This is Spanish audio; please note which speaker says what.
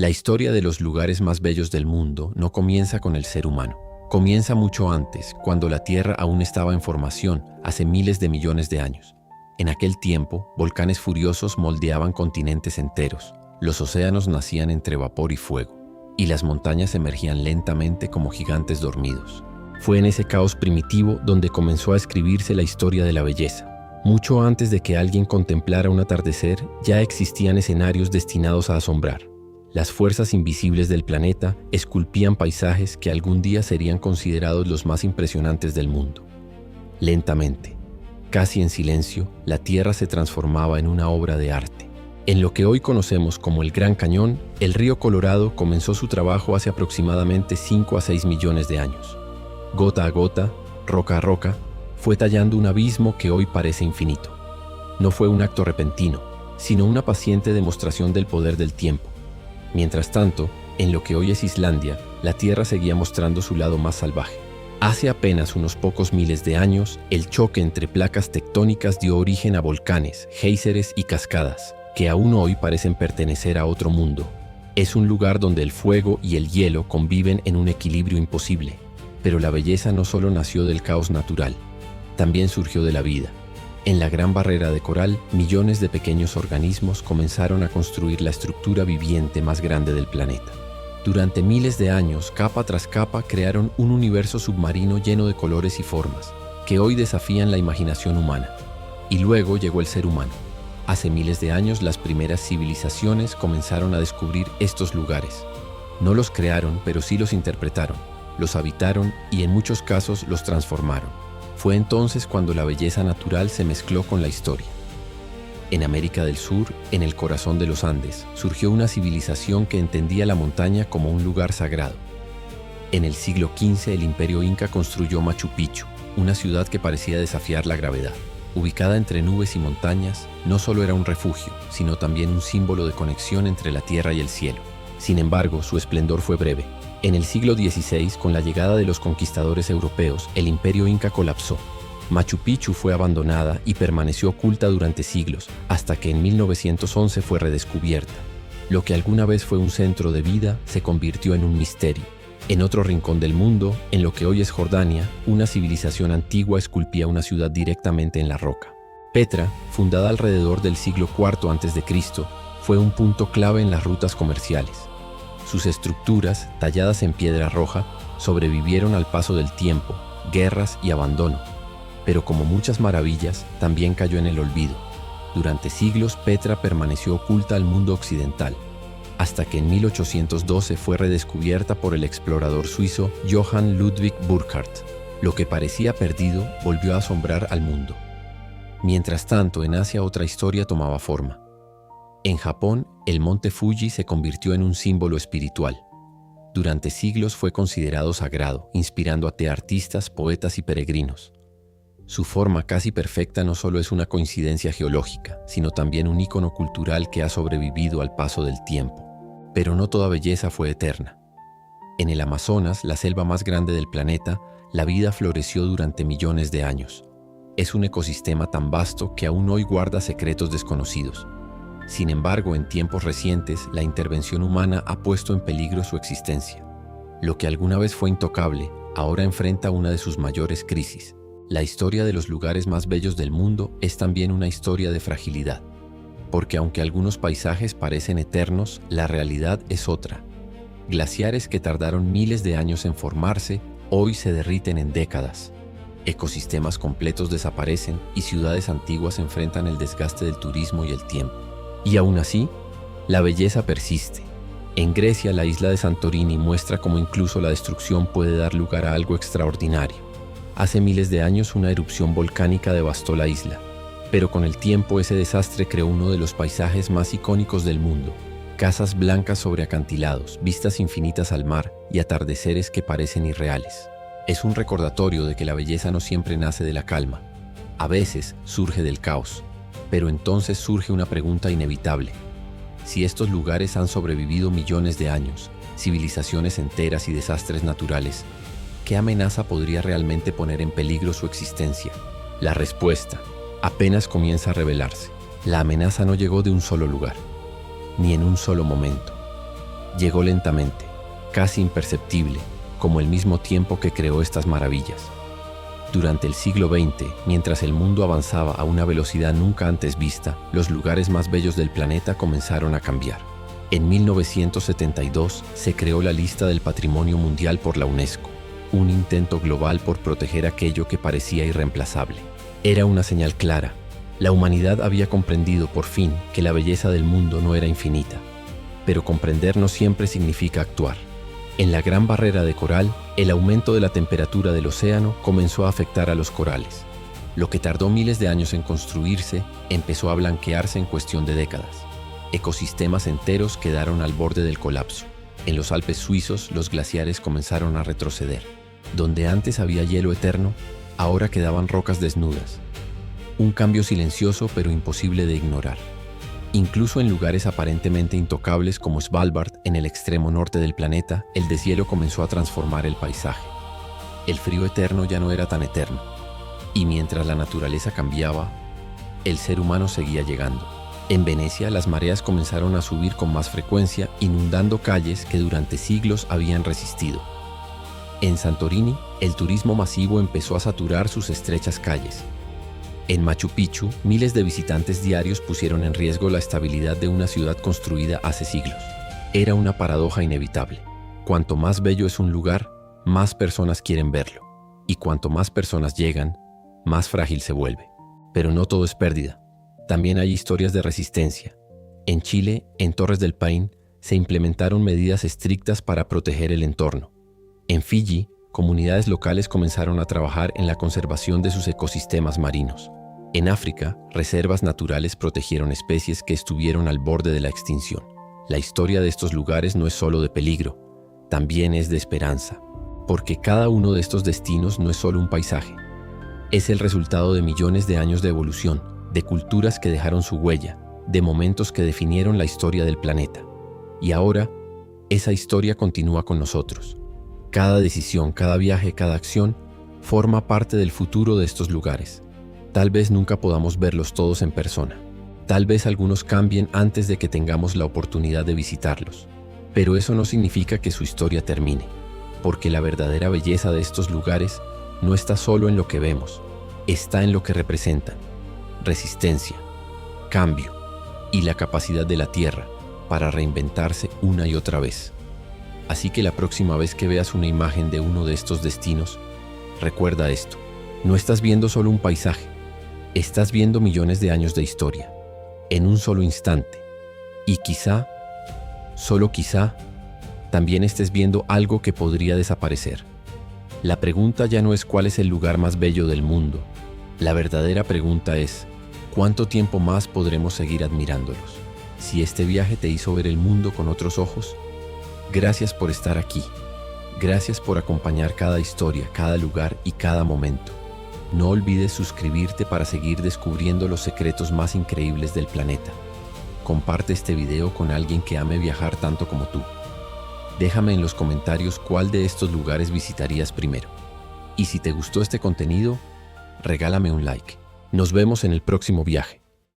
Speaker 1: La historia de los lugares más bellos del mundo no comienza con el ser humano. Comienza mucho antes, cuando la Tierra aún estaba en formación, hace miles de millones de años. En aquel tiempo, volcanes furiosos moldeaban continentes enteros, los océanos nacían entre vapor y fuego, y las montañas emergían lentamente como gigantes dormidos. Fue en ese caos primitivo donde comenzó a escribirse la historia de la belleza. Mucho antes de que alguien contemplara un atardecer, ya existían escenarios destinados a asombrar. Las fuerzas invisibles del planeta esculpían paisajes que algún día serían considerados los más impresionantes del mundo. Lentamente, casi en silencio, la Tierra se transformaba en una obra de arte. En lo que hoy conocemos como el Gran Cañón, el río Colorado comenzó su trabajo hace aproximadamente 5 a 6 millones de años. Gota a gota, roca a roca, fue tallando un abismo que hoy parece infinito. No fue un acto repentino, sino una paciente demostración del poder del tiempo. Mientras tanto, en lo que hoy es Islandia, la Tierra seguía mostrando su lado más salvaje. Hace apenas unos pocos miles de años, el choque entre placas tectónicas dio origen a volcanes, géiseres y cascadas, que aún hoy parecen pertenecer a otro mundo. Es un lugar donde el fuego y el hielo conviven en un equilibrio imposible. Pero la belleza no solo nació del caos natural, también surgió de la vida. En la Gran Barrera de Coral, millones de pequeños organismos comenzaron a construir la estructura viviente más grande del planeta. Durante miles de años, capa tras capa, crearon un universo submarino lleno de colores y formas, que hoy desafían la imaginación humana. Y luego llegó el ser humano. Hace miles de años, las primeras civilizaciones comenzaron a descubrir estos lugares. No los crearon, pero sí los interpretaron, los habitaron y en muchos casos los transformaron. Fue entonces cuando la belleza natural se mezcló con la historia. En América del Sur, en el corazón de los Andes, surgió una civilización que entendía la montaña como un lugar sagrado. En el siglo XV, el Imperio Inca construyó Machu Picchu, una ciudad que parecía desafiar la gravedad. Ubicada entre nubes y montañas, no solo era un refugio, sino también un símbolo de conexión entre la tierra y el cielo. Sin embargo, su esplendor fue breve. En el siglo XVI, con la llegada de los conquistadores europeos, el Imperio Inca colapsó. Machu Picchu fue abandonada y permaneció oculta durante siglos, hasta que en 1911 fue redescubierta. Lo que alguna vez fue un centro de vida se convirtió en un misterio. En otro rincón del mundo, en lo que hoy es Jordania, una civilización antigua esculpía una ciudad directamente en la roca. Petra, fundada alrededor del siglo IV a.C., fue un punto clave en las rutas comerciales. Sus estructuras, talladas en piedra roja, sobrevivieron al paso del tiempo, guerras y abandono. Pero como muchas maravillas, también cayó en el olvido. Durante siglos, Petra permaneció oculta al mundo occidental, hasta que en 1812 fue redescubierta por el explorador suizo Johann Ludwig Burckhardt. Lo que parecía perdido volvió a asombrar al mundo. Mientras tanto, en Asia otra historia tomaba forma. En Japón, el monte Fuji se convirtió en un símbolo espiritual. Durante siglos fue considerado sagrado, inspirando a artistas, poetas y peregrinos. Su forma casi perfecta no solo es una coincidencia geológica, sino también un ícono cultural que ha sobrevivido al paso del tiempo. Pero no toda belleza fue eterna. En el Amazonas, la selva más grande del planeta, la vida floreció durante millones de años. Es un ecosistema tan vasto que aún hoy guarda secretos desconocidos. Sin embargo, en tiempos recientes, la intervención humana ha puesto en peligro su existencia. Lo que alguna vez fue intocable, ahora enfrenta una de sus mayores crisis. La historia de los lugares más bellos del mundo es también una historia de fragilidad. Porque aunque algunos paisajes parecen eternos, la realidad es otra. Glaciares que tardaron miles de años en formarse, hoy se derriten en décadas. Ecosistemas completos desaparecen y ciudades antiguas enfrentan el desgaste del turismo y el tiempo. Y aún así, la belleza persiste. En Grecia, la isla de Santorini muestra cómo incluso la destrucción puede dar lugar a algo extraordinario. Hace miles de años, una erupción volcánica devastó la isla, pero con el tiempo ese desastre creó uno de los paisajes más icónicos del mundo. Casas blancas sobre acantilados, vistas infinitas al mar y atardeceres que parecen irreales. Es un recordatorio de que la belleza no siempre nace de la calma. A veces surge del caos. Pero entonces surge una pregunta inevitable. Si estos lugares han sobrevivido millones de años, civilizaciones enteras y desastres naturales, ¿qué amenaza podría realmente poner en peligro su existencia? La respuesta apenas comienza a revelarse. La amenaza no llegó de un solo lugar, ni en un solo momento. Llegó lentamente, casi imperceptible, como el mismo tiempo que creó estas maravillas. Durante el siglo XX, mientras el mundo avanzaba a una velocidad nunca antes vista, los lugares más bellos del planeta comenzaron a cambiar. En 1972 se creó la lista del Patrimonio Mundial por la UNESCO, un intento global por proteger aquello que parecía irreemplazable. Era una señal clara. La humanidad había comprendido por fin que la belleza del mundo no era infinita. Pero comprender no siempre significa actuar. En la Gran Barrera de Coral, el aumento de la temperatura del océano comenzó a afectar a los corales. Lo que tardó miles de años en construirse, empezó a blanquearse en cuestión de décadas. Ecosistemas enteros quedaron al borde del colapso. En los Alpes suizos, los glaciares comenzaron a retroceder. Donde antes había hielo eterno, ahora quedaban rocas desnudas. Un cambio silencioso pero imposible de ignorar. Incluso en lugares aparentemente intocables como Svalbard, en el extremo norte del planeta, el deshielo comenzó a transformar el paisaje. El frío eterno ya no era tan eterno. Y mientras la naturaleza cambiaba, el ser humano seguía llegando. En Venecia, las mareas comenzaron a subir con más frecuencia, inundando calles que durante siglos habían resistido. En Santorini, el turismo masivo empezó a saturar sus estrechas calles. En Machu Picchu, miles de visitantes diarios pusieron en riesgo la estabilidad de una ciudad construida hace siglos. Era una paradoja inevitable. Cuanto más bello es un lugar, más personas quieren verlo. Y cuanto más personas llegan, más frágil se vuelve. Pero no todo es pérdida. También hay historias de resistencia. En Chile, en Torres del Paine, se implementaron medidas estrictas para proteger el entorno. En Fiji, comunidades locales comenzaron a trabajar en la conservación de sus ecosistemas marinos. En África, reservas naturales protegieron especies que estuvieron al borde de la extinción. La historia de estos lugares no es solo de peligro, también es de esperanza, porque cada uno de estos destinos no es solo un paisaje. Es el resultado de millones de años de evolución, de culturas que dejaron su huella, de momentos que definieron la historia del planeta. Y ahora, esa historia continúa con nosotros. Cada decisión, cada viaje, cada acción forma parte del futuro de estos lugares. Tal vez nunca podamos verlos todos en persona. Tal vez algunos cambien antes de que tengamos la oportunidad de visitarlos. Pero eso no significa que su historia termine, porque la verdadera belleza de estos lugares no está solo en lo que vemos, está en lo que representan: resistencia, cambio y la capacidad de la Tierra para reinventarse una y otra vez. Así que la próxima vez que veas una imagen de uno de estos destinos, recuerda esto: no estás viendo solo un paisaje, estás viendo millones de años de historia, en un solo instante. Y quizá, solo quizá, también estés viendo algo que podría desaparecer. La pregunta ya no es cuál es el lugar más bello del mundo. La verdadera pregunta es: ¿cuánto tiempo más podremos seguir admirándolos? Si este viaje te hizo ver el mundo con otros ojos, gracias por estar aquí. Gracias por acompañar cada historia, cada lugar y cada momento. No olvides suscribirte para seguir descubriendo los secretos más increíbles del planeta. Comparte este video con alguien que ame viajar tanto como tú. Déjame en los comentarios cuál de estos lugares visitarías primero. Y si te gustó este contenido, regálame un like. Nos vemos en el próximo viaje.